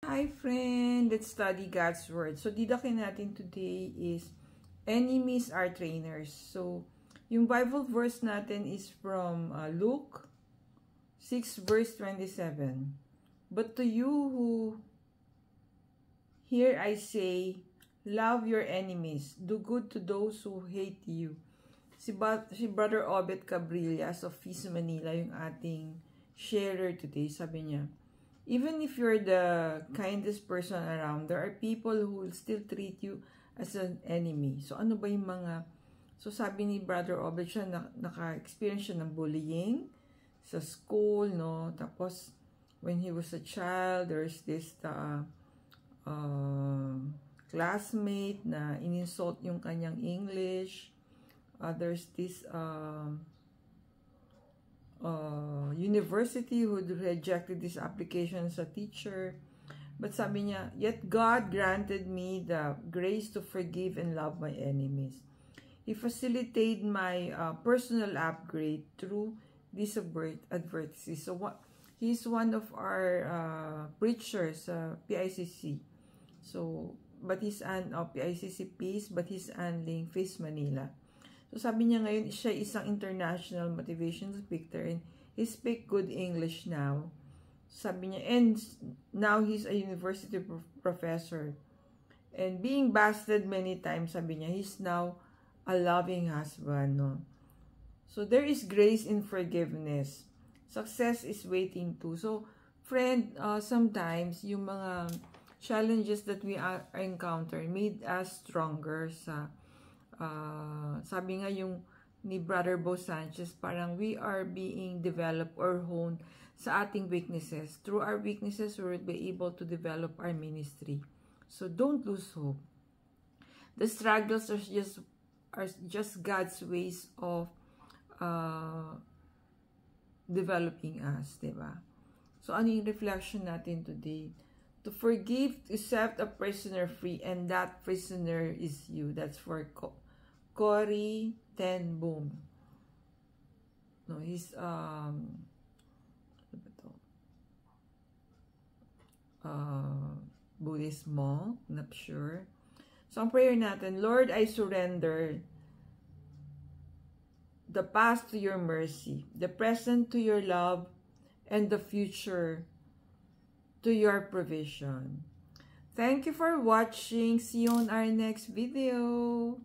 Hi friend, let's study God's Word. So, didakin natin today is enemies are trainers. So, yung Bible verse natin is from Luke 6 verse 27. But to you who hear I say, love your enemies, do good to those who hate you. Si Brother Obet Cabrillas of FIS Manila, yung ating sharer today, sabi niya, even if you're the kindest person around, there are people who will still treat you as an enemy. So, ano ba yung mga... So, sabi ni Brother Obet siya, naka-experience siya ng bullying sa school, no? Tapos, when he was a child, there's this classmate na ininsult yung kanyang English. There's this university who rejected this application as a teacher. But sabi niya, yet God granted me the grace to forgive and love my enemies. He facilitated my personal upgrade through these adversities. So he's one of our preachers, PICC. So, but he's an PICC Peace, but he's handling FIS Manila. So, sabi niya ngayon, siya isang international motivational speaker and he speak good English now. Sabi niya, and now he's a university professor. And being busted many times, sabi niya, he's now a loving husband, no? So, there is grace in forgiveness. Success is waiting too. So, friend, sometimes, yung mga challenges that we encounter made us stronger sa sabi nga yung ni Brother Bo Sanchez, parang we are being developed or honed sa ating weaknesses. Through our weaknesses, we will be able to develop our ministry. So don't lose hope. The struggles are just God's ways of developing us, diba? So ano yung reflection natin today? To forgive, to set a prisoner free, and that prisoner is you. That's for Corrie Ten Boom. No, he's Buddhist monk, not sure. So ang prayer natin, Lord, I surrender the past to your mercy, the present to your love, and the future to your provision. Thank you for watching. See you on our next video.